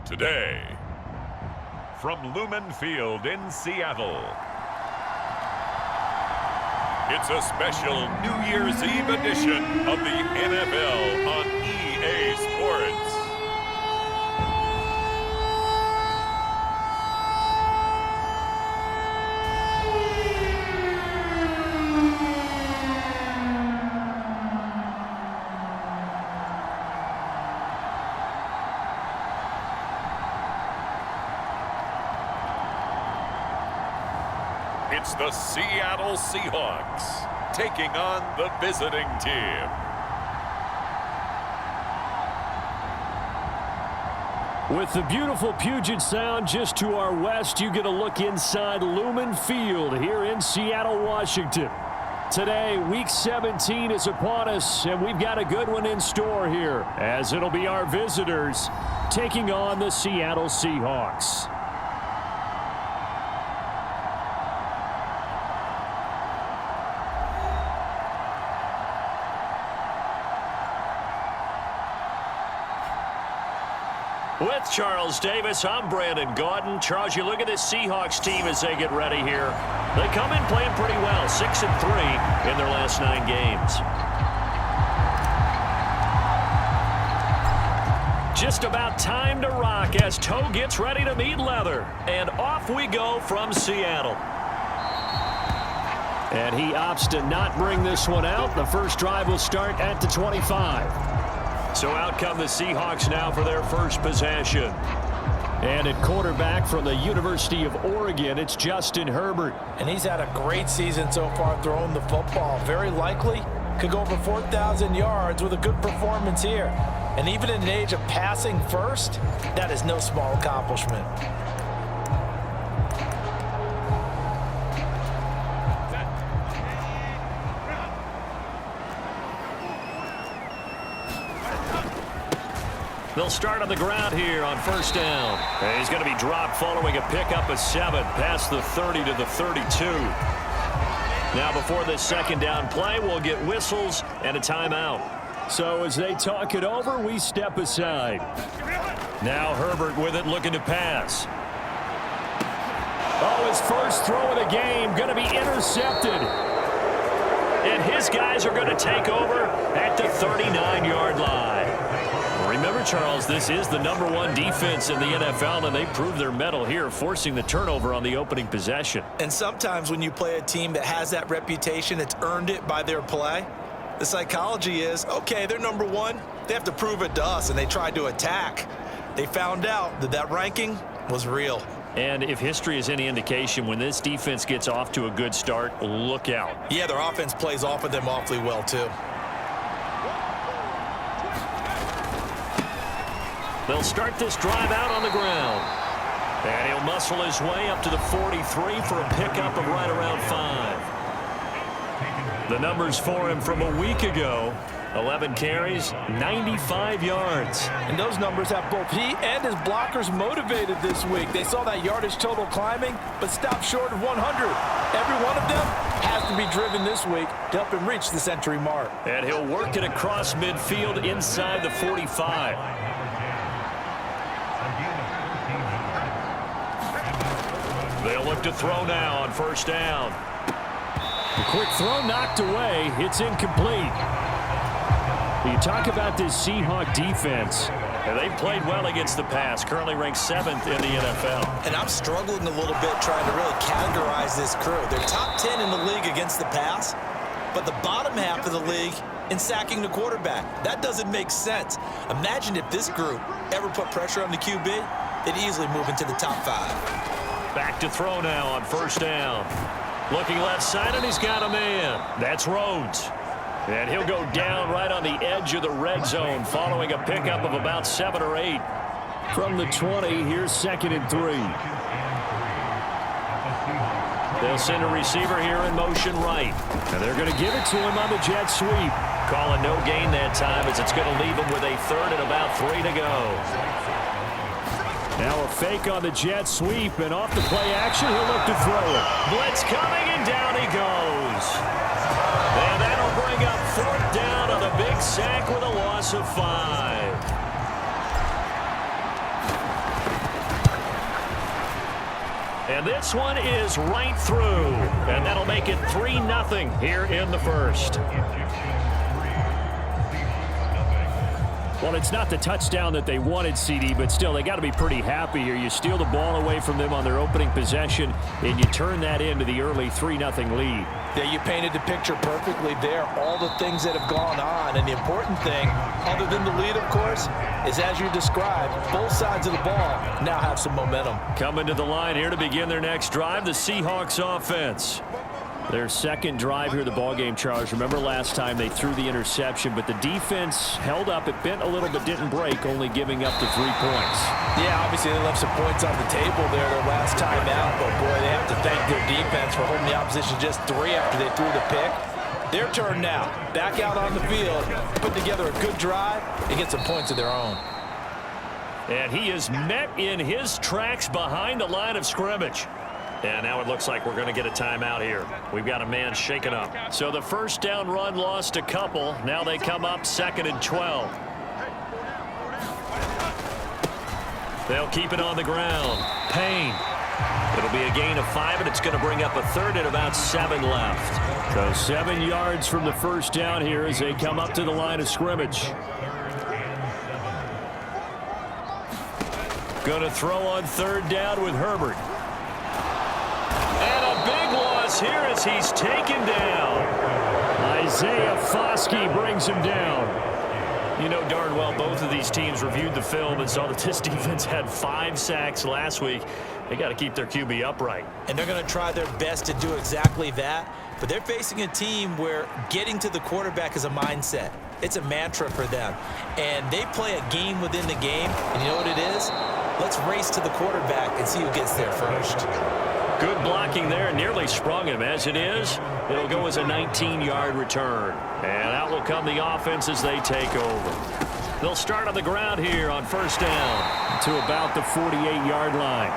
Today, from Lumen Field in Seattle, it's a special New Year's Eve edition of the NFL on EA Sports. It's the Seattle Seahawks taking on the visiting team. With the beautiful Puget Sound just to our west, you get a look inside Lumen Field here in Seattle, Washington. Today, Week 17 is upon us, and we've got a good one in store here, as it'll be our visitors taking on the Seattle Seahawks. With Charles Davis, I'm Brandon Gaudin. Charles, you look at this Seahawks team as they get ready here. They come in playing pretty well, 6-3 in their last 9 games. Just about time to rock as toe gets ready to meet leather. And off we go from Seattle. And he opts to not bring this one out. The first drive will start at the 25. So out come the Seahawks now for their first possession. And at quarterback from the University of Oregon, it's Justin Herbert. And he's had a great season so far throwing the football. Very likely could go over 4,000 yards with a good performance here. And even in an age of passing first, that is no small accomplishment. They'll start on the ground here on first down. And he's going to be dropped following a pickup of 7 past the 30 to the 32. Now before this second down play, we'll get whistles and a timeout. So as they talk it over, we step aside. Now Herbert with it, looking to pass. Oh, his first throw of the game going to be intercepted. And his guys are going to take over at the 39-yard line. Remember, Charles, this is the #1 defense in the NFL, and they proved their mettle here, forcing the turnover on the opening possession. And sometimes when you play a team that has that reputation, it's earned it by their play. The psychology is, okay, they're #1. They have to prove it to us, and they tried to attack. They found out that that ranking was real. And if history is any indication, when this defense gets off to a good start, look out. Yeah, their offense plays off of them awfully well, too. They'll start this drive out on the ground. And he'll muscle his way up to the 43 for a pickup of right around 5. The numbers for him from a week ago: 11 carries, 95 yards. And those numbers have both he and his blockers motivated this week. They saw that yardage total climbing, but stopped short of 100. Every one of them has to be driven this week to help him reach the century mark. And he'll work it across midfield inside the 45. They'll look to throw now on first down. The quick throw knocked away. It's incomplete. You talk about this Seahawk defense. And they've played well against the pass, currently ranked 7th in the NFL. And I'm struggling a little bit trying to really categorize this crew. They're top 10 in the league against the pass, but the bottom half of the league in sacking the quarterback. That doesn't make sense. Imagine if this group ever put pressure on the QB, they'd easily move into the top 5. Back to throw now on first down. Looking left side, and he's got a man. That's Rhodes. And he'll go down right on the edge of the red zone following a pickup of about 7 or 8. From the 20, here's 2nd and 3. They'll send a receiver here in motion right. And they're going to give it to him on the jet sweep. Calling no gain that time, as it's going to leave him with a 3rd and about 3 to go. Now a fake on the jet sweep, and off the play action, he'll look to throw it. Blitz coming, and down he goes. And that'll bring up 4th down on the big sack with a loss of 5. And this one is right through. And that'll make it 3-0 here in the first. Well, it's not the touchdown that they wanted, CD, but still, they got to be pretty happy here. You steal the ball away from them on their opening possession, and you turn that into the early 3-0 lead. Yeah, you painted the picture perfectly there, all the things that have gone on. And the important thing, other than the lead, of course, is as you described, both sides of the ball now have some momentum. Coming to the line here to begin their next drive, the Seahawks offense. Their second drive here, the ballgame, Charles. Remember last time they threw the interception, but the defense held up. It bent a little but didn't break, only giving up the 3 points. Yeah, obviously they left some points on the table there their last time out, but boy, they have to thank their defense for holding the opposition just 3 after they threw the pick. Their turn now. Back out on the field, put together a good drive, and get some points of their own. And he is met in his tracks behind the line of scrimmage. And now it looks like we're going to get a timeout here. We've got a man shaken up. So the first down run lost a couple. Now they come up 2nd and 12. They'll keep it on the ground. Payne. It'll be a gain of 5, and it's going to bring up a 3rd and about 7 left. So 7 yards from the first down here as they come up to the line of scrimmage. Going to throw on 3rd down with Herbert. And a big loss here as he's taken down. Isaiah Foskey brings him down. You know darn well both of these teams reviewed the film and saw that this defense had 5 sacks last week. They got to keep their QB upright. And they're going to try their best to do exactly that. But they're facing a team where getting to the quarterback is a mindset. It's a mantra for them. And they play a game within the game. And you know what it is? Let's race to the quarterback and see who gets there first. Good blocking there, nearly sprung him. As it is, it'll go as a 19-yard return. And out will come the offense as they take over. They'll start on the ground here on first down to about the 48-yard line.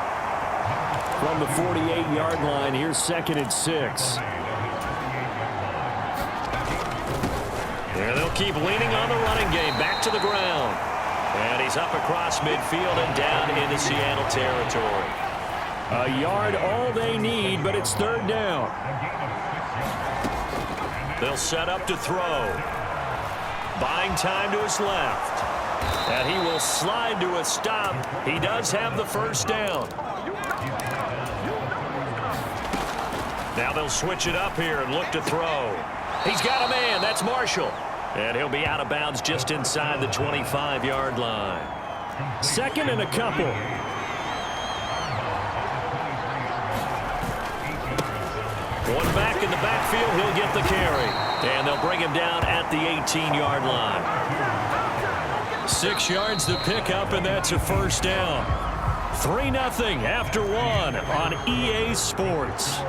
From the 48-yard line, here's 2nd and 6. And they'll keep leaning on the running game. Back to the ground. And he's up across midfield and down into Seattle territory. A yard all they need, but it's 3rd down. They'll set up to throw. Buying time to his left. And he will slide to a stop. He does have the first down. Now they'll switch it up here and look to throw. He's got a man. That's Marshall. And he'll be out of bounds just inside the 25-yard line. 2nd and a couple. One back in the backfield, he'll get the carry. And they'll bring him down at the 18-yard line. 6 yards to pick up, and that's a first down. 3-0 after 1 on EA Sports.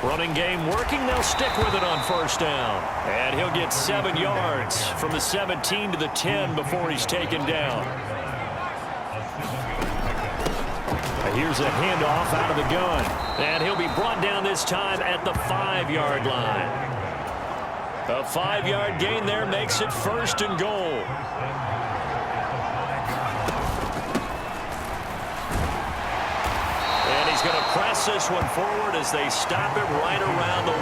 Running game working, they'll stick with it on first down. And he'll get 7 yards from the 17 to the 10 before he's taken down. Here's a handoff out of the gun. And he'll be brought down this time at the 5-yard line. A 5-yard gain there makes it 1st and goal. And he's going to press this one forward as they stop it right around the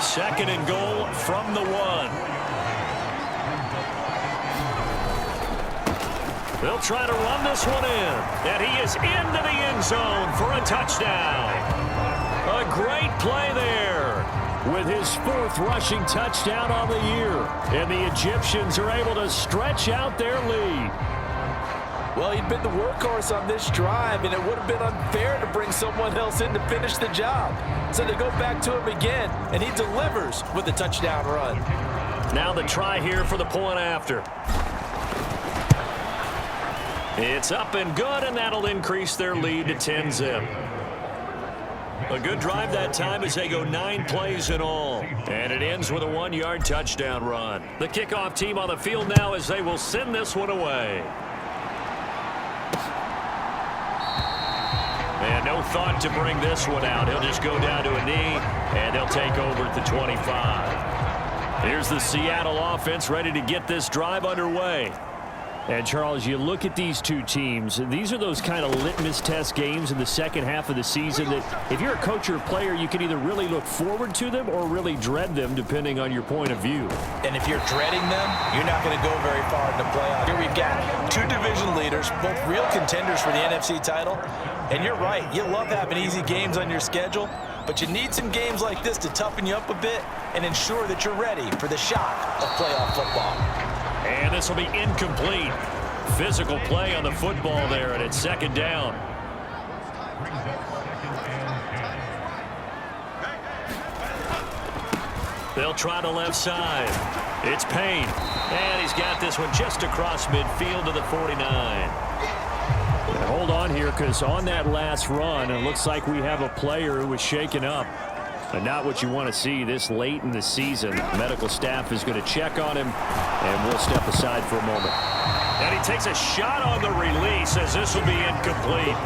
1. 2nd and goal from the 1. They'll try to run this one in. And he is into the end zone for a touchdown. A great play there with his 4th rushing touchdown on the year. And the Egyptians are able to stretch out their lead. Well, he'd been the workhorse on this drive, and it would have been unfair to bring someone else in to finish the job. So they go back to him again, and he delivers with a touchdown run. Now the try here for the point after. It's up and good, and that'll increase their lead to 10-zip. A good drive that time as they go 9 plays in all. And it ends with a 1-yard touchdown run. The kickoff team on the field now as they will send this one away. And no thought to bring this one out. He'll just go down to a knee, and they'll take over at the 25. Here's the Seattle offense ready to get this drive underway. And, Charles, you look at these two teams, these are those kind of litmus test games in the second half of the season that if you're a coach or a player, you can either really look forward to them or really dread them, depending on your point of view. And if you're dreading them, you're not going to go very far in the playoffs. Here we've got two division leaders, both real contenders for the NFC title. And you're right, you love having easy games on your schedule, but you need some games like this to toughen you up a bit and ensure that you're ready for the shock of playoff football. And this will be incomplete. Physical play on the football there, and it's second down. They'll try the left side. It's Payne. And he's got this one just across midfield to the 49. And hold on here, because on that last run, it looks like we have a player who was shaken up. And not what you want to see this late in the season. Medical staff is going to check on him, and we'll step aside for a moment. And he takes a shot on the release as this will be incomplete.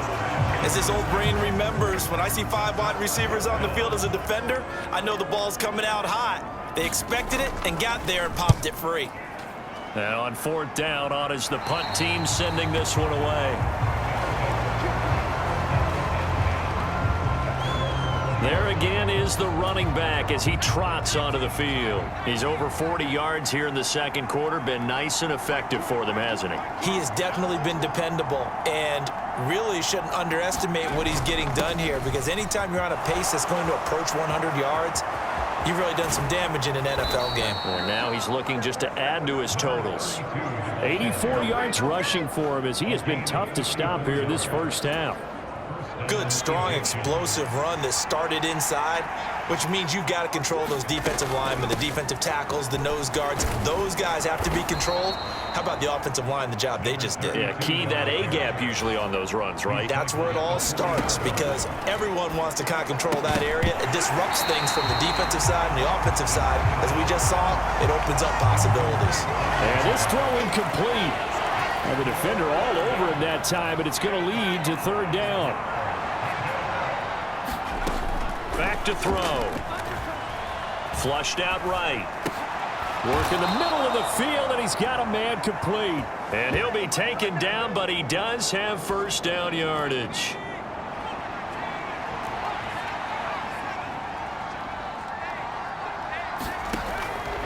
As this old brain remembers, when I see 5 wide receivers on the field as a defender, I know the ball's coming out hot. They expected it and got there and popped it free. And on fourth down, on is the punt team sending this one away. There again is the running back as he trots onto the field. He's over 40 yards here in the second quarter. Been nice and effective for them, hasn't he? He has definitely been dependable and really shouldn't underestimate what he's getting done here, because anytime you're on a pace that's going to approach 100 yards, you've really done some damage in an NFL game. And now he's looking just to add to his totals. 84 yards rushing for him as he has been tough to stop here this first half. Good, strong, explosive run that started inside, which means you've got to control those defensive linemen, the defensive tackles, the nose guards. Those guys have to be controlled. How about the offensive line, the job they just did? Yeah, key that A-gap usually on those runs, right? That's where it all starts, because everyone wants to kind of control that area. It disrupts things from the defensive side and the offensive side. As we just saw, it opens up possibilities. And this throw incomplete. And the defender all over him that time, but it's going to lead to third down. Back to throw. Flushed out right. Work in the middle of the field, and he's got a man complete. And he'll be taken down, but he does have first down yardage.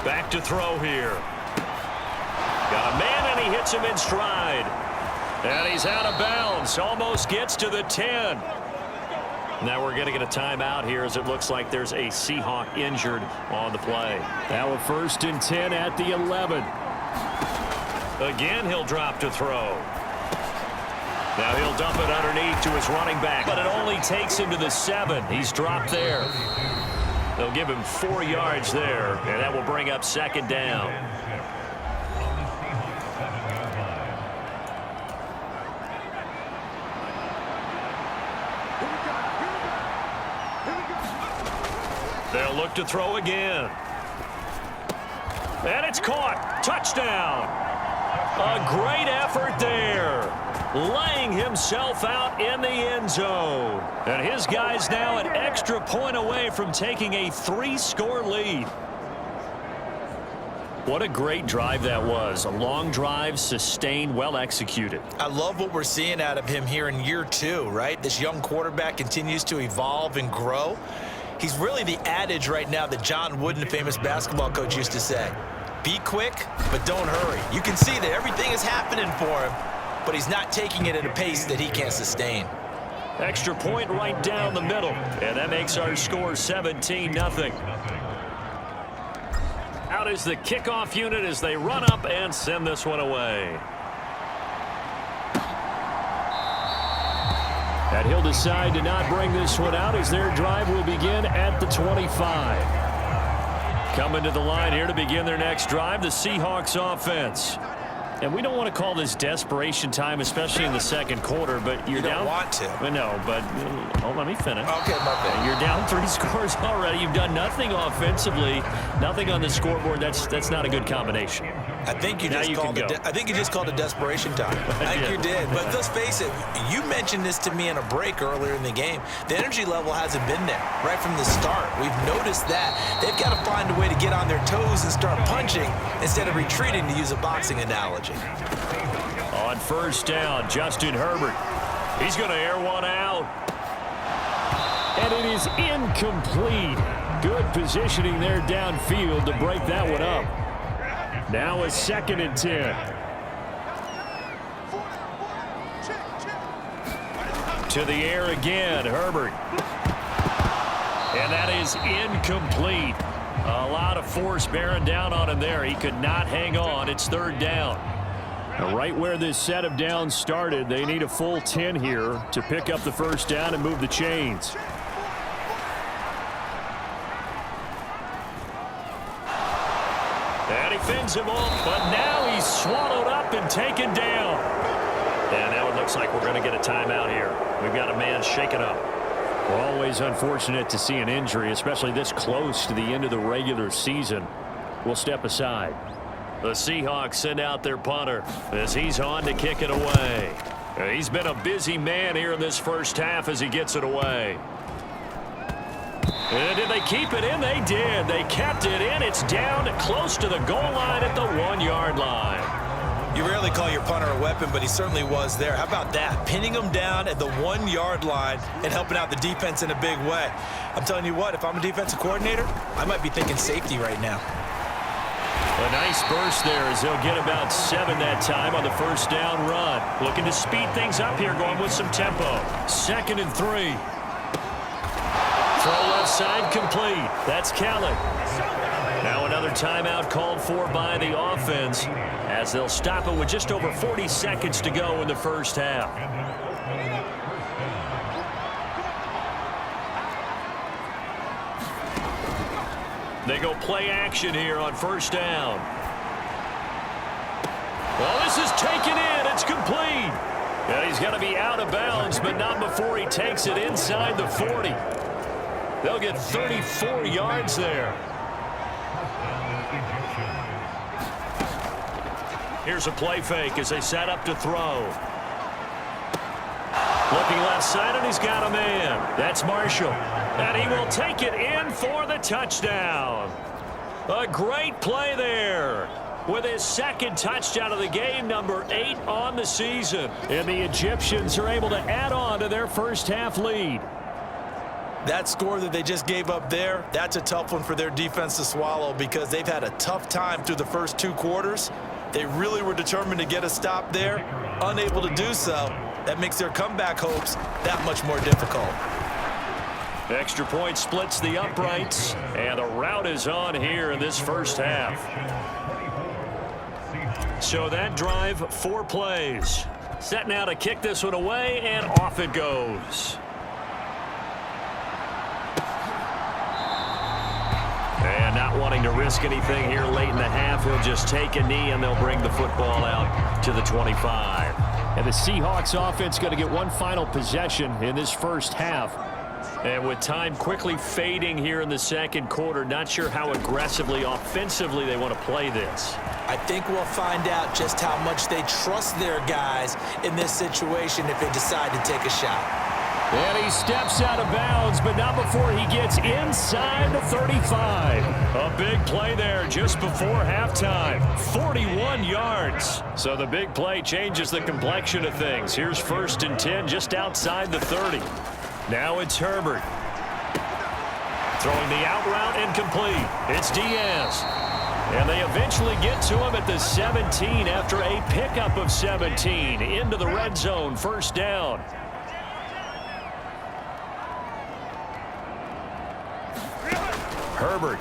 Back to throw here. Got a man, and he hits him in stride. And he's out of bounds. Almost gets to the 10. Now we're going to get a timeout here as it looks like there's a Seahawk injured on the play. Now a 1st and 10 at the 11. Again, he'll drop to throw. Now he'll dump it underneath to his running back, but it only takes him to the 7. He's dropped there. They'll give him 4 yards there, and that will bring up second down. They'll look to throw again. And it's caught. Touchdown. A great effort there. Laying himself out in the end zone. And his guy's now an extra point away from taking a 3-score lead. What a great drive that was. A long drive, sustained, well executed. I love what we're seeing out of him here in year 2, right? This young quarterback continues to evolve and grow. He's really the adage right now that John Wooden, the famous basketball coach, used to say. Be quick, but don't hurry. You can see that everything is happening for him, but he's not taking it at a pace that he can't sustain. Extra point right down the middle, and that makes our score 17-0. Out is the kickoff unit as they run up and send this one away. And he'll decide to not bring this one out as their drive will begin at the 25. Coming to the line here to begin their next drive, the Seahawks offense. And we don't want to call this desperation time, especially in the second quarter, but you're down. You don't want to. No, but let me finish. Okay, my bad. You're down 3 scores already. You've done nothing offensively, nothing on the scoreboard. That's not a good combination. I think you just called it desperation time. I think you did. But let's face it, you mentioned this to me in a break earlier in the game. The energy level hasn't been there right from the start. We've noticed that. They've got to find a way to get on their toes and start punching instead of retreating, to use a boxing analogy. On first down, Justin Herbert. He's going to air one out. And it is incomplete. Good positioning there downfield to break that one up. Now a 2nd and 10. To the air again, Herbert. And that is incomplete. A lot of force bearing down on him there. He could not hang on. It's 3rd down. Now, right where this set of downs started, they need a full 10 here to pick up the first down and move the chains. And he fends him off, but now he's swallowed up and taken down. And now it looks like we're going to get a timeout here. We've got a man shaken up. Well, always unfortunate to see an injury, especially this close to the end of the regular season. We'll step aside. The Seahawks send out their punter as he's on to kick it away. He's been a busy man here in this first half as he gets it away. And did they keep it in? They did. They kept it in. It's down close to the goal line at the 1-yard line. You rarely call your punter a weapon, but he certainly was there. How about that? Pinning him down at the 1-yard line and helping out the defense in a big way. I'm telling you what, if I'm a defensive coordinator, I might be thinking safety right now. A nice burst there as they'll get about 7 that time on the first down run. Looking to speed things up here, going with some tempo. 2nd and 3. Throw left side complete. That's Kelly. Now another timeout called for by the offense as they'll stop it with just over 40 seconds to go in the first half. They go play action here on first down. Well, this is taken in. It's complete. And he's going to be out of bounds, but not before he takes it inside the 40. They'll get 34 yards there. Here's a play fake as they set up to throw. Looking left side, and he's got a man. That's Marshall. And he will take it in for the touchdown. A great play there with his 2nd touchdown of the game, number 8 on the season. And the Egyptians are able to add on to their first half lead. That score that they just gave up there, that's a tough one for their defense to swallow because they've had a tough time through the first 2 quarters. They really were determined to get a stop there, unable to do so. That makes their comeback hopes that much more difficult. Extra point splits the uprights, and the route is on here in this first half. So that drive, 4 plays. Set now to kick this one away, and off it goes. And not wanting to risk anything here late in the half, he'll just take a knee, and they'll bring the football out to the 25. And the Seahawks offense going to get one final possession in this first half. And with time quickly fading here in the second quarter, not sure how aggressively, offensively they want to play this. I think we'll find out just how much they trust their guys in this situation if they decide to take a shot. And he steps out of bounds, but not before he gets inside the 35. A big play there just before halftime. 41 yards. So the big play changes the complexion of things. Here's 1st and 10 just outside the 30. Now it's Herbert. Throwing the out route incomplete. It's Diaz. And they eventually get to him at the 17 after a pickup of 17 into the red zone. First down. Herbert.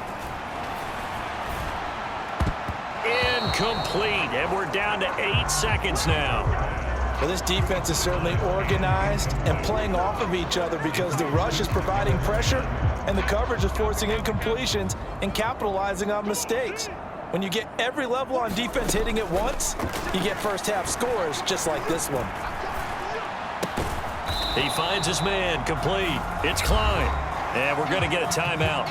Incomplete, and we're down to 8 seconds now. Well, this defense is certainly organized and playing off of each other because the rush is providing pressure and the coverage is forcing incompletions and capitalizing on mistakes. When you get every level on defense hitting at once, you get first half scores just like this one. He finds his man, complete. It's Klein, and we're going to get a timeout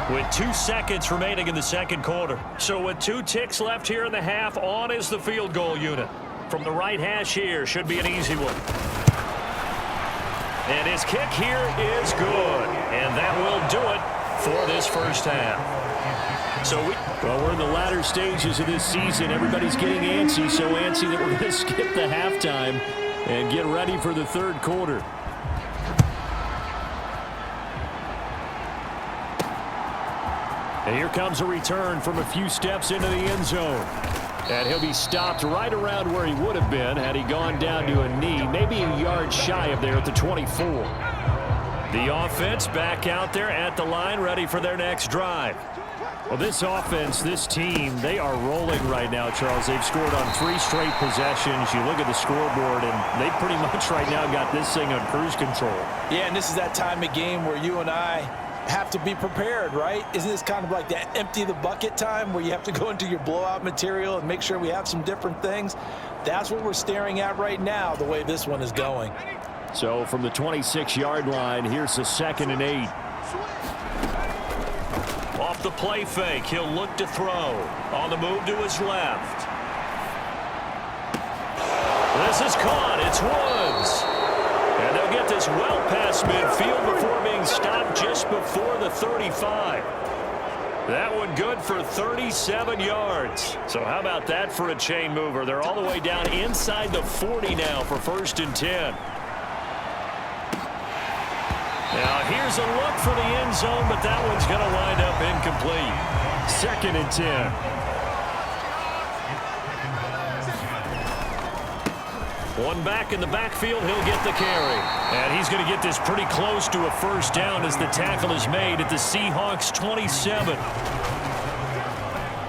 with 2 seconds remaining in the second quarter. So with 2 ticks left here in the half, on is the field goal unit. From the right hash here, should be an easy one. And his kick here is good. And that will do it for this first half. Well, we're in the latter stages of this season. Everybody's getting antsy, so antsy that we're going to skip the halftime and get ready for the third quarter. And here comes a return from a few steps into the end zone. And he'll be stopped right around where he would have been had he gone down to a knee, maybe a yard shy of there at the 24. The offense back out there at the line, ready for their next drive. Well, this offense, this team, they are rolling right now, Charles. They've scored on 3 straight possessions. You look at the scoreboard, and they pretty much right now got this thing on cruise control. Yeah, and this is that time of game where you and I have to be prepared, right? Isn't this kind of like that empty the bucket time where you have to go into your blowout material and make sure we have some different things? That's what we're staring at right now, the way this one is going. So from the 26-yard line, here's the 2nd and 8. Off the play fake, he'll look to throw. On the move to his left. This is caught. It's Woods. And they'll get this well past midfield before being stopped just before the 35. That one good for 37 yards. So how about that for a chain mover? They're all the way down inside the 40 now for 1st and 10. Now here's a look for the end zone, but that one's going to wind up incomplete. 2nd and 10. One back in the backfield, he'll get the carry. And he's going to get this pretty close to a first down as the tackle is made at the Seahawks 27.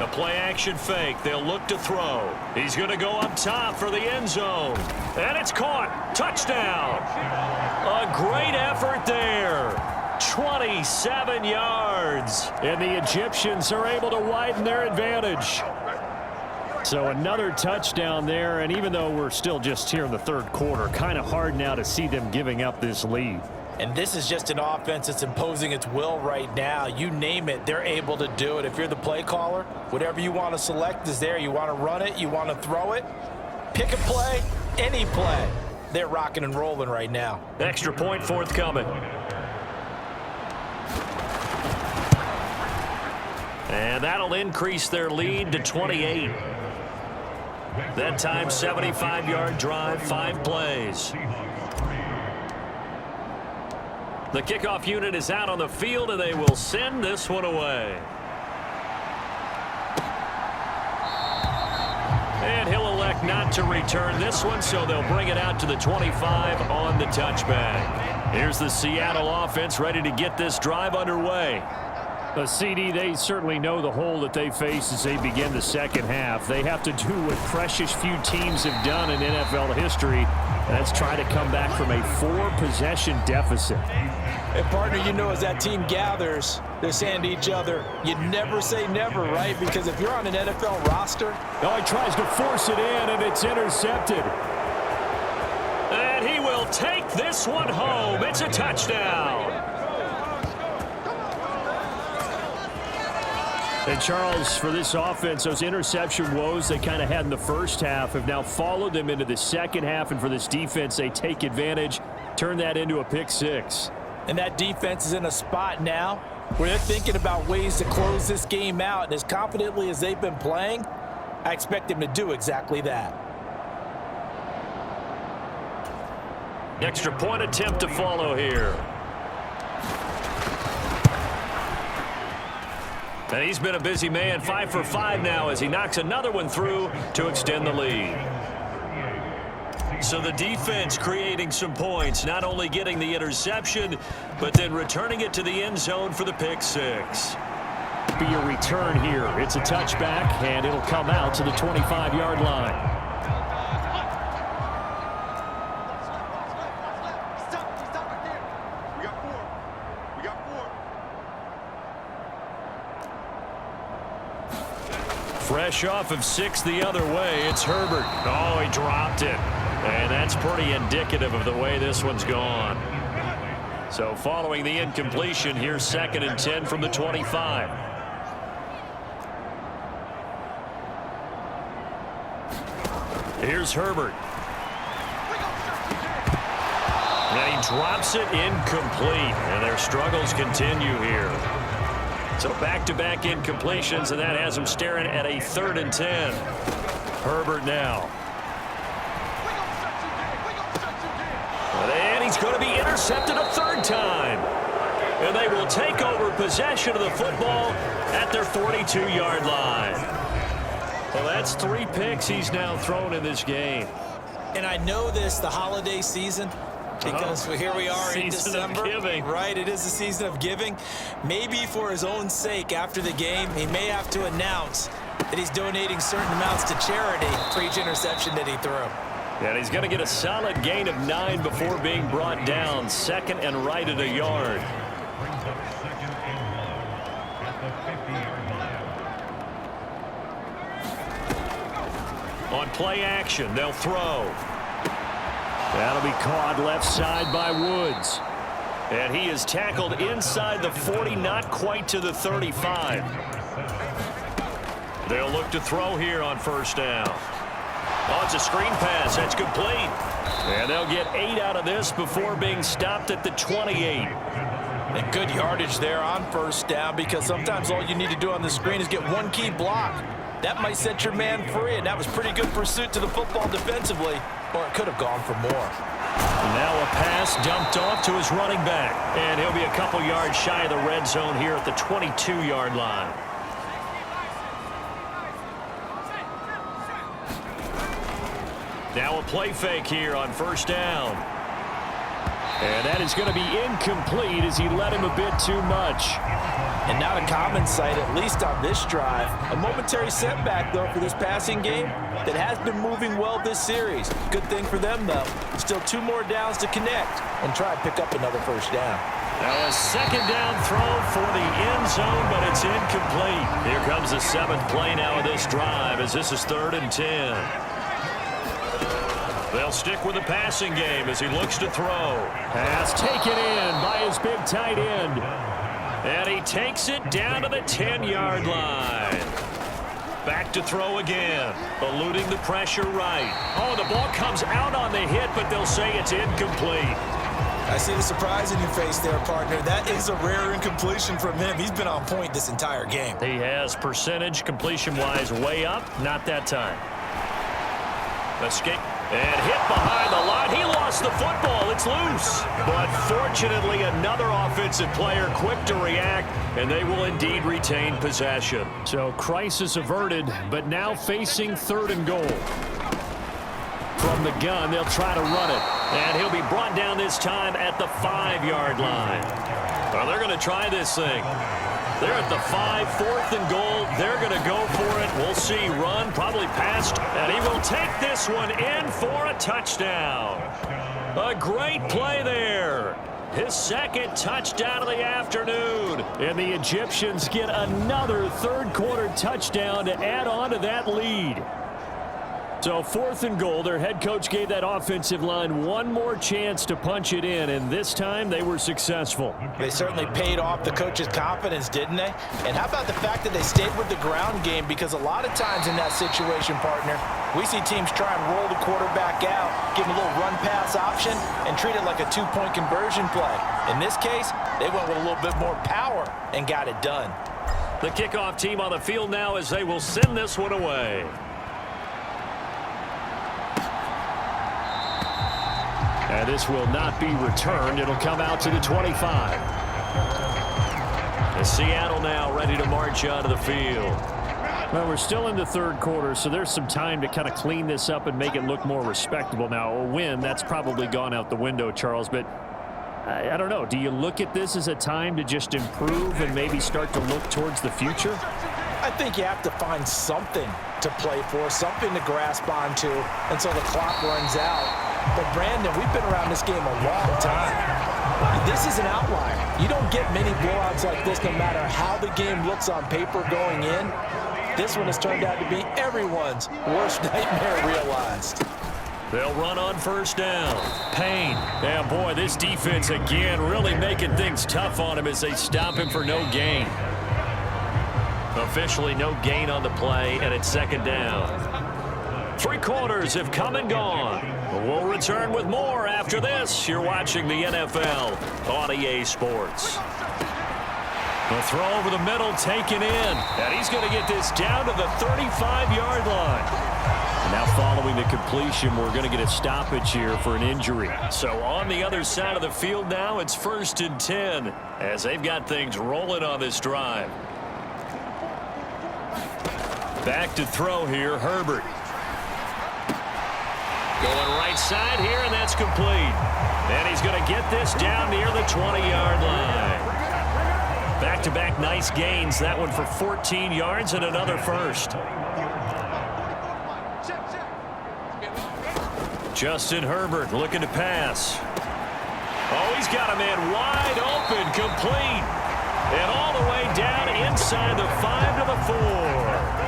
A play action fake. They'll look to throw. He's going to go up top for the end zone. And it's caught. Touchdown. A great effort there. 27 yards. And the Egyptians are able to widen their advantage. So another touchdown there, and even though we're still just here in the third quarter, kind of hard now to see them giving up this lead. And this is just an offense that's imposing its will right now. You name it, they're able to do it. If you're the play caller, whatever you want to select is there. You want to run it, you want to throw it, pick a play, any play. They're rocking and rolling right now. Extra point forthcoming. And that'll increase their lead to 28. That time, 75-yard drive, 5 plays. The kickoff unit is out on the field, and they will send this one away. And he'll elect not to return this one, so they'll bring it out to the 25 on the touchback. Here's the Seattle offense ready to get this drive underway. The CD, they certainly know the hole that they face as they begin the second half. They have to do what precious few teams have done in NFL history. That's try to come back from a 4-possession deficit. And partner, you know, as that team gathers, they're saying to each other, you never say never, right? Because if you're on an NFL roster. Oh, he tries to force it in, and it's intercepted. And he will take this one home. It's a touchdown. And Charles, for this offense, those interception woes they kind of had in the first half have now followed them into the second half. And for this defense, they take advantage, turn that into a pick 6. And that defense is in a spot now where they're thinking about ways to close this game out. And as confidently as they've been playing, I expect them to do exactly that. Extra point attempt to follow here. And he's been a busy man, 5 for 5 now as he knocks another one through to extend the lead. So the defense creating some points, not only getting the interception, but then returning it to the end zone for the pick 6. Be a return here. It's a touchback, and it'll come out to the 25-yard line. Fresh off of 6 the other way, it's Herbert. Oh, he dropped it. And that's pretty indicative of the way this one's gone. So following the incompletion, here's 2nd and 10 from the 25. Here's Herbert. And he drops it incomplete. And their struggles continue here. So back-to-back incompletions, and that has him staring at a 3rd and 10. Herbert now. And he's going to be intercepted a 3rd time. And they will take over possession of the football at their 42-yard line. Well, that's 3 picks he's now thrown in this game. And I know this, the holiday season, because here we are in December. Season of giving. Right, it is the season of giving. Maybe for his own sake after the game, he may have to announce that he's donating certain amounts to charity for each interception that he threw. And he's going to get a solid gain of 9 before being brought down. 2nd and right at a yard. On play action, they'll throw. That'll be caught left side by Woods. And he is tackled inside the 40, not quite to the 35. They'll look to throw here on 1st down. Oh, it's a screen pass. That's complete. And they'll get 8 out of this before being stopped at the 28. And good yardage there on 1st down, because sometimes all you need to do on the screen is get one key block. That might set your man free, and that was pretty good pursuit to the football defensively, or it could have gone for more. Now a pass dumped off to his running back, and he'll be a couple yards shy of the red zone here at the 22-yard line. Now a play fake here on 1st down. And that is going to be incomplete as he led him a bit too much. And not a common sight, at least on this drive. A momentary setback, though, for this passing game that has been moving well this series. Good thing for them, though. Still 2 more downs to connect and try to pick up another 1st down. Now a 2nd down throw for the end zone, but it's incomplete. Here comes the 7th play now of this drive as this is 3rd and 10. They'll stick with the passing game as he looks to throw. Pass taken in by his big tight end. And he takes it down to the 10-yard line. Back to throw again. Eluding the pressure right. Oh, the ball comes out on the hit, but they'll say it's incomplete. I see the surprise in your face there, partner. That is a rare incompletion from him. He's been on point this entire game. He has percentage completion-wise way up. Not that time. Escape. And hit behind the line. He lost the football. It's loose. But fortunately, another offensive player quick to react, and they will indeed retain possession. So crisis averted, but now facing 3rd and goal. From the gun, they'll try to run it. And he'll be brought down this time at the 5-yard line. Well, they're going to try this thing. They're at the 5, 4th and goal. They're going to go for it. We'll see. Run, probably passed. And he will take this one in for a touchdown. A great play there. His 2nd touchdown of the afternoon. And the Egyptians get another 3rd quarter touchdown to add on to that lead. So 4th and goal, their head coach gave that offensive line one more chance to punch it in, and this time they were successful. They certainly paid off the coach's confidence, didn't they? And how about the fact that they stayed with the ground game? Because a lot of times in that situation, partner, we see teams try and roll the quarterback out, give him a little run-pass option, and treat it like a 2-point conversion play. In this case, they went with a little bit more power and got it done. The kickoff team on the field now as they will send this one away. And this will not be returned. It'll come out to the 25. And Seattle now ready to march onto the field. Well, we're still in the 3rd quarter, so there's some time to kind of clean this up and make it look more respectable. Now, a win, that's probably gone out the window, Charles, but I don't know. Do you look at this as a time to just improve and maybe start to look towards the future? I think you have to find something to play for, something to grasp onto until the clock runs out. But, Brandon, we've been around this game a long time. This is an outlier. You don't get many blowouts like this no matter how the game looks on paper going in. This one has turned out to be everyone's worst nightmare realized. They'll run on 1st down. Payne. Yeah, boy, this defense again really making things tough on him as they stop him for no gain. Officially no gain on the play, and it's 2nd down. 3 quarters have come and gone. We'll return with more after this. You're watching the NFL on EA Sports. The throw over the middle taken in. And he's going to get this down to the 35-yard line. Now following the completion, we're going to get a stoppage here for an injury. So on the other side of the field now, it's 1st and 10 as they've got things rolling on this drive. Back to throw here, Herbert. Going right side here, and that's complete. And he's going to get this down near the 20-yard line. Back-to-back nice gains. That one for 14 yards and another first. Justin Herbert looking to pass. Oh, he's got a man wide open, complete. And all the way down inside the 5 to the 4.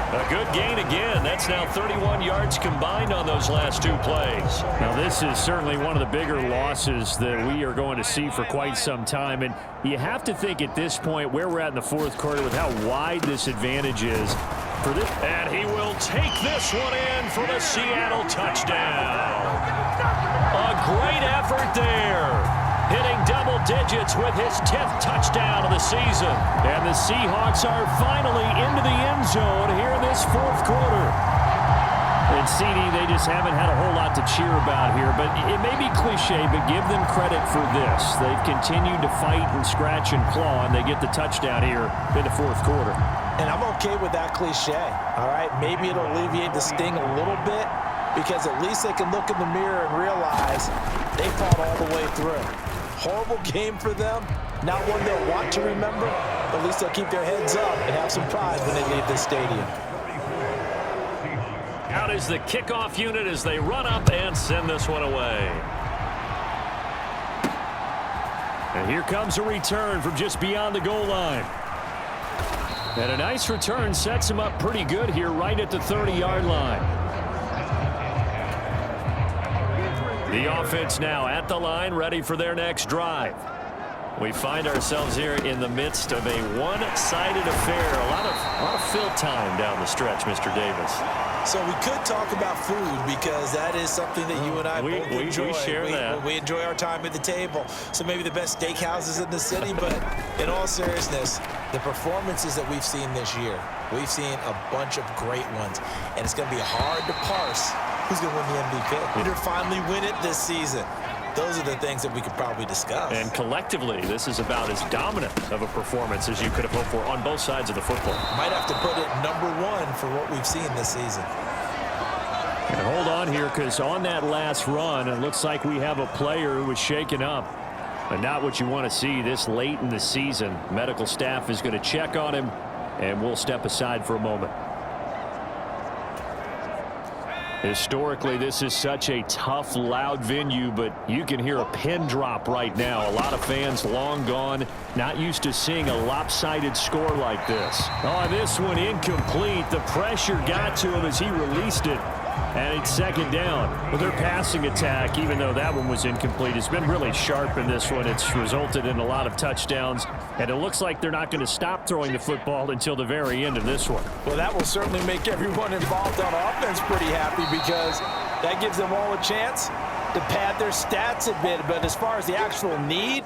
A good gain again. That's now 31 yards combined on those last 2 plays. Now, this is certainly one of the bigger losses that we are going to see for quite some time. And you have to think at this point where we're at in the 4th quarter with how wide this advantage is. For this. And he will take this one in for the Seattle touchdown. A great effort there. Hitting double digits with his 10th touchdown of the season. And the Seahawks are finally into the end zone here in this 4th quarter. And CD, they just haven't had a whole lot to cheer about here. But it may be cliche, but give them credit for this. They've continued to fight and scratch and claw, and they get the touchdown here in the 4th quarter. And I'm okay with that cliche, all right? Maybe it'll alleviate the sting a little bit because at least they can look in the mirror and realize they fought all the way through. Horrible game for them. Not one they'll want to remember, but at least they'll keep their heads up and have some pride when they leave this stadium. Out is the kickoff unit as they run up and send this one away. And here comes a return from just beyond the goal line. And a nice return sets him up pretty good here right at the 30-yard line. The offense now at the line, ready for their next drive. We find ourselves here in the midst of a one-sided affair. A lot of fill time down the stretch, Mr. Davis. So we could talk about food because that is something that you and I both enjoy. We share that. We enjoy our time at the table. So maybe the best steakhouses in the city, but in all seriousness, the performances that we've seen this year, we've seen a bunch of great ones, and it's going to be hard to parse who's going to win the MVP. Who finally win it this season? Those are the things that we could probably discuss. And collectively, this is about as dominant of a performance as you could have hoped for on both sides of the football. Might have to put it #1 for what we've seen this season. And hold on here, because on that last run, it looks like we have a player who was shaken up. And not what you want to see this late in the season. Medical staff is going to check on him, and we'll step aside for a moment. Historically, this is such a tough, loud venue, but you can hear a pin drop right now. A lot of fans long gone, not used to seeing a lopsided score like this. Oh, this one incomplete. The pressure got to him as he released it. And it's 2nd down. Well, their passing attack, even though that one was incomplete, has been really sharp in this one. It's resulted in a lot of touchdowns, and it looks like they're not going to stop throwing the football until the very end of this one. Well, that will certainly make everyone involved on offense pretty happy because that gives them all a chance to pad their stats a bit. But as far as the actual need,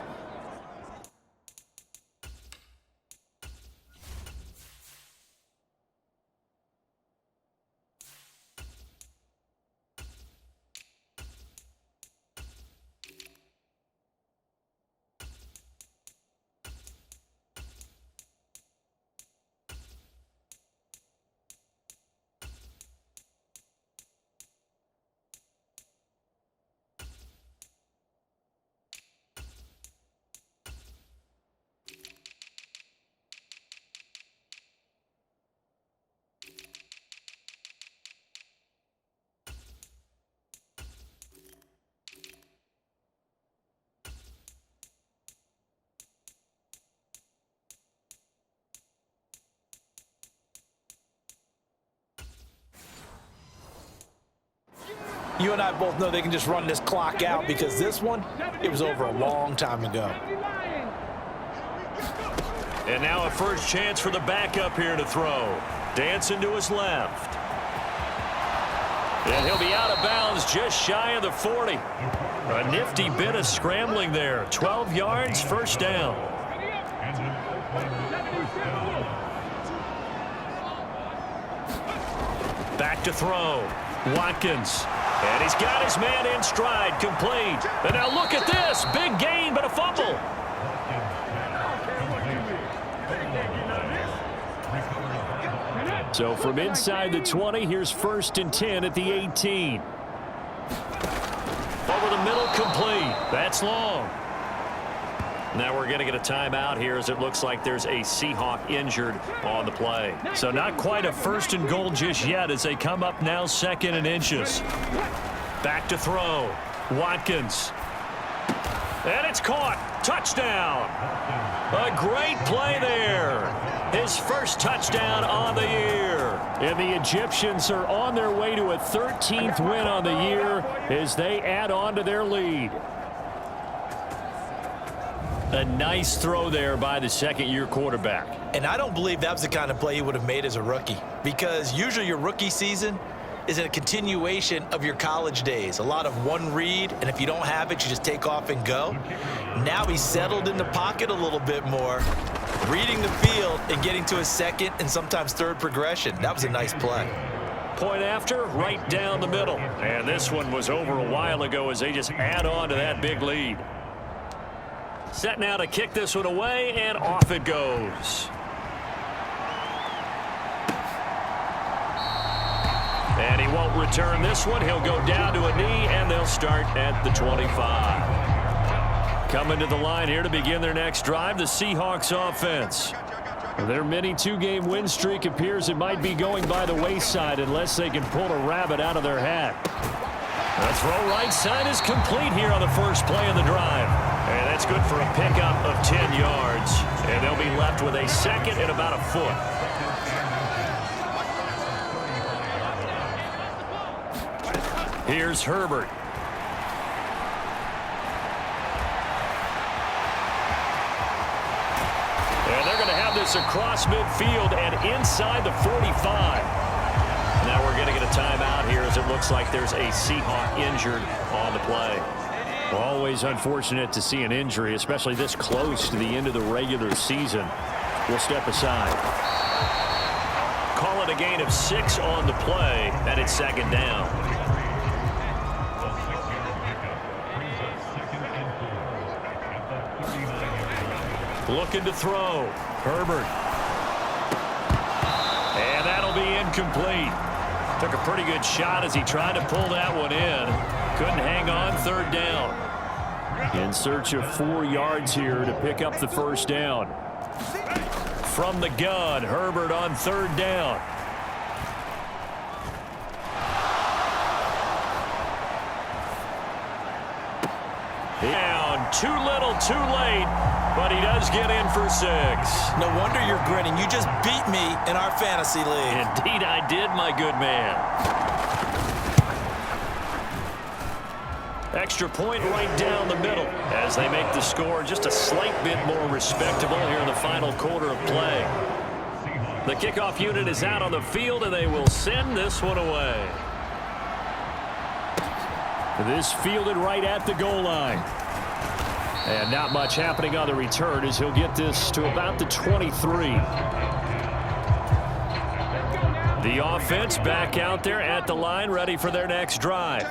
you and I both know they can just run this clock out because this one, it was over a long time ago. And now a first chance for the backup here to throw. Dancing to his left. And he'll be out of bounds just shy of the 40. A nifty bit of scrambling there. 12 yards, 1st down. Back to throw. Watkins. And he's got his man in stride, complete. And now look at this. Big gain, but a fumble. So from inside the 20, here's 1st and 10 at the 18. Over the middle, complete. That's long. Now we're going to get a timeout here as it looks like there's a Seahawk injured on the play. So not quite a 1st and goal just yet as they come up now 2nd and inches. Back to throw. Watkins. And it's caught. Touchdown. A great play there. His first touchdown on the year. And the Egyptians are on their way to a 13th win on the year as they add on to their lead. A nice throw there by the second-year quarterback. And I don't believe that was the kind of play he would have made as a rookie, because usually your rookie season is a continuation of your college days. A lot of one read, and if you don't have it, you just take off and go. Now he's settled in the pocket a little bit more, reading the field and getting to his second and sometimes third progression. That was a nice play. Point after, right down the middle. And this one was over a while ago as they just add on to that big lead. Set now to kick this one away, and off it goes. And he won't return this one. He'll go down to a knee, and they'll start at the 25. Coming to the line here to begin their next drive, the Seahawks offense. Their mini 2-game win streak appears it might be going by the wayside unless they can pull a rabbit out of their hat. The throw right side is complete here on the first play of the drive. And that's good for a pickup of 10 yards. And they'll be left with a second and about a foot. Here's Herbert. And they're going to have this across midfield and inside the 45. Now we're going to get a timeout here as it looks like there's a Seahawk injured on the play. Always unfortunate to see an injury, especially this close to the end of the regular season. We'll step aside. Call it a gain of 6 on the play, and it's second down. Looking to throw. Herbert. And that'll be incomplete. Took a pretty good shot as he tried to pull that one in. Couldn't hang on, third down. In search of 4 yards here to pick up the first down. From the gun, Herbert on third down. Down, too little, too late, but he does get in for 6. No wonder you're grinning. You just beat me in our fantasy league. Indeed I did, my good man. Extra point right down the middle as they make the score just a slight bit more respectable here in the final quarter of play. The kickoff unit is out on the field, and they will send this one away. This fielded right at the goal line. And not much happening on the return as he'll get this to about the 23. The offense back out there at the line, ready for their next drive.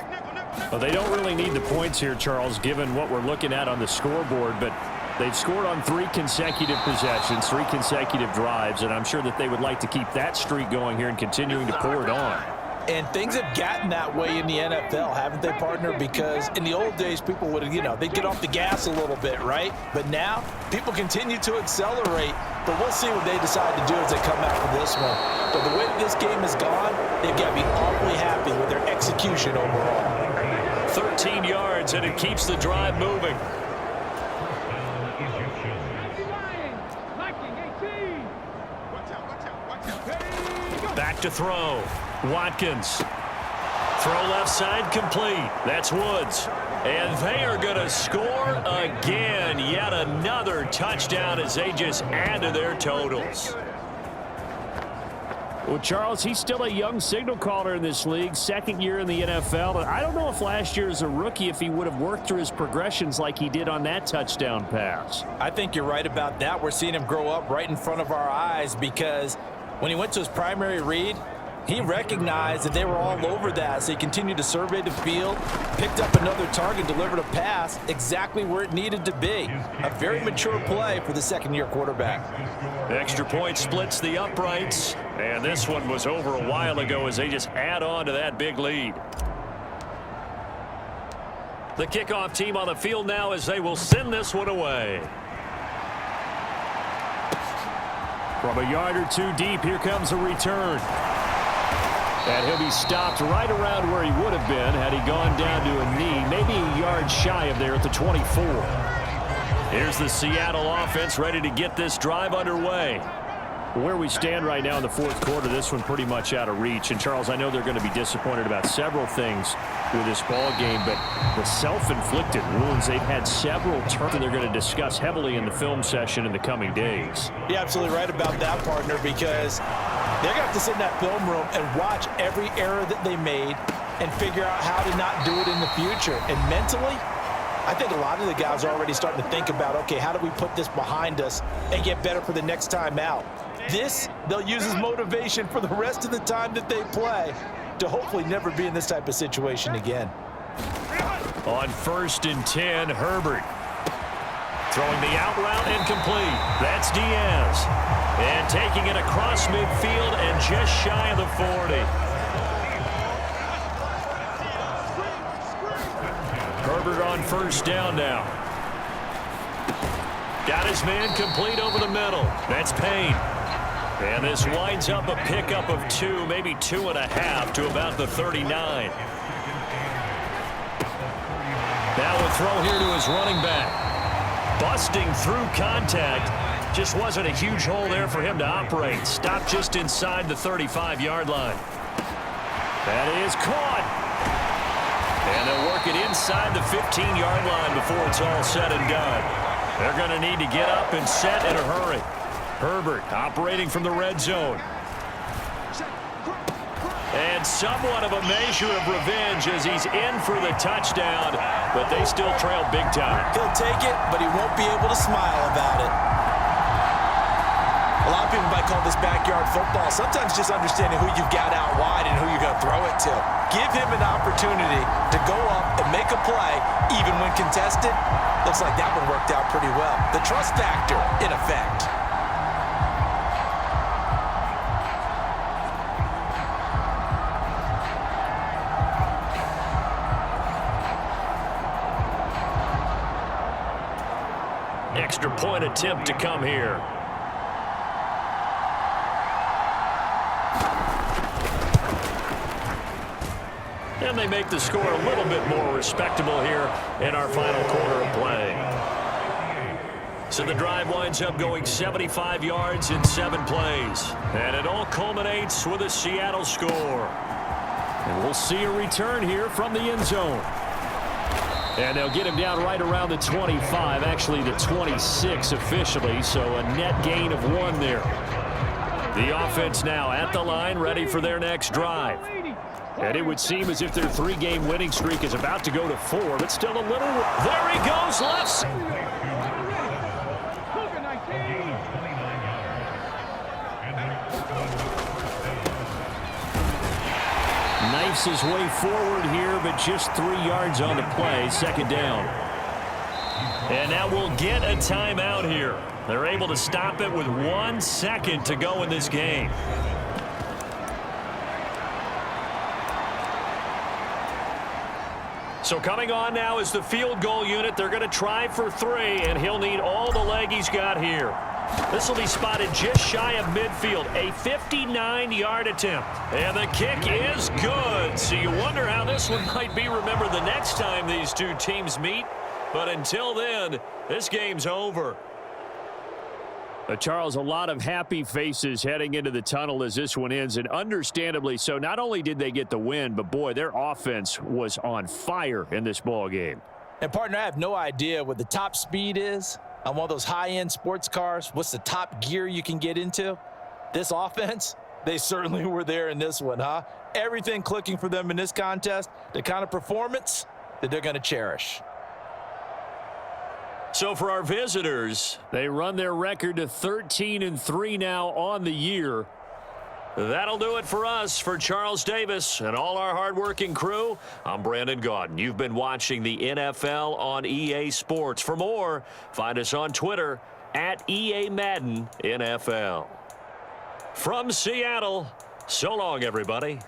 Well, they don't really need the points here, Charles, given what we're looking at on the scoreboard, but they've scored on 3 consecutive possessions, 3 consecutive drives, and I'm sure that they would like to keep that streak going here and continuing to pour it on. And things have gotten that way in the NFL, haven't they, partner? Because in the old days, people would, they'd get off the gas a little bit, right? But now, people continue to accelerate. But we'll see what they decide to do as they come out for this one. But the way this game has gone, they've got to be awfully happy with their execution overall. 13 yards, and it keeps the drive moving. Back to throw. Watkins. Throw left side complete. That's Woods. And they are going to score again. Yet another touchdown as they just add to their totals. Well, Charles, he's still a young signal caller in this league, 2nd year in the NFL. And I don't know if last year as a rookie if he would have worked through his progressions like he did on that touchdown pass. I think you're right about that. We're seeing him grow up right in front of our eyes because when he went to his primary read, He recognized that they were all over that, so he continued to survey the field, picked up another target, delivered a pass exactly where it needed to be. A very mature play for the second-year quarterback. Extra point splits the uprights, and this one was over a while ago as they just add on to that big lead. The kickoff team on the field now as they will send this one away. From a yard or two deep, here comes a return. And he'll be stopped right around where he would have been had he gone down to a knee, maybe a yard shy of there at the 24. Here's the Seattle offense ready to get this drive underway. Where we stand right now in the fourth quarter, this one pretty much out of reach. And, Charles, I know they're going to be disappointed about several things with this ball game, but the self-inflicted wounds, they've had several turns, and they're going to discuss heavily in the film session in the coming days. You're absolutely right about that, partner, because they're going to have to sit in that film room and watch every error that they made and figure out how to not do it in the future. And mentally, I think a lot of the guys are already starting to think about, okay, how do we put this behind us and get better for the next time out? This, they'll use as motivation for the rest of the time that they play to hopefully never be in this type of situation again. On 1st and 10, Herbert. Throwing the out route incomplete. That's Diaz. And taking it across midfield and just shy of the 40. Herbert on 1st down now. Got his man complete over the middle. That's Payne. And this winds up a pickup of 2, maybe 2.5 to about the 39. Now a throw here to his running back. Busting through contact. Just wasn't a huge hole there for him to operate. Stopped just inside the 35-yard line. That is caught. And they'll work it inside the 15-yard line before it's all said and done. They're going to need to get up and set in a hurry. Herbert operating from the red zone. And somewhat of a measure of revenge as he's in for the touchdown, but they still trail big time. He'll take it, but he won't be able to smile about it. A lot of people might call this backyard football. Sometimes just understanding who you've got out wide and who you're going to throw it to. Give him an opportunity to go up and make a play, even when contested. Looks like that one worked out pretty well. The trust factor, in effect. Extra point attempt to come here. And they make the score a little bit more respectable here in our final quarter of play. So the drive winds up going 75 yards in 7 plays. And it all culminates with a Seattle score. And we'll see a return here from the end zone. And they'll get him down right around the 25, actually the 26 officially, so a net gain of 1 there. The offense now at the line, ready for their next drive. And it would seem as if their 3-game winning streak is about to go to 4, but still a little. There he goes, left. Knifes his way forward here, but just 3 yards on the play, 2nd down. And now we'll get a timeout here. They're able to stop it with 1 second to go in this game. So coming on now is the field goal unit. They're going to try for 3, and he'll need all the leg he's got here. This will be spotted just shy of midfield. A 59-yard attempt. And the kick is good. So you wonder how this one might be remembered the next time these two teams meet. But until then, this game's over. Charles, a lot of happy faces heading into the tunnel as this one ends, and understandably so. Not only did they get the win, but boy, their offense was on fire in this ball game. And partner, I have no idea what the top speed is on one of those high-end sports cars. What's the top gear you can get into? This offense, they certainly were there in this one, huh? Everything clicking for them in this contest, the kind of performance that they're going to cherish. So for our visitors, they run their record to 13-3 now on the year. That'll do it for us. For Charles Davis and all our hardworking crew, I'm Brandon Gaudin. You've been watching the NFL on EA Sports. For more, find us on Twitter at EA Madden NFL. From Seattle, so long, everybody.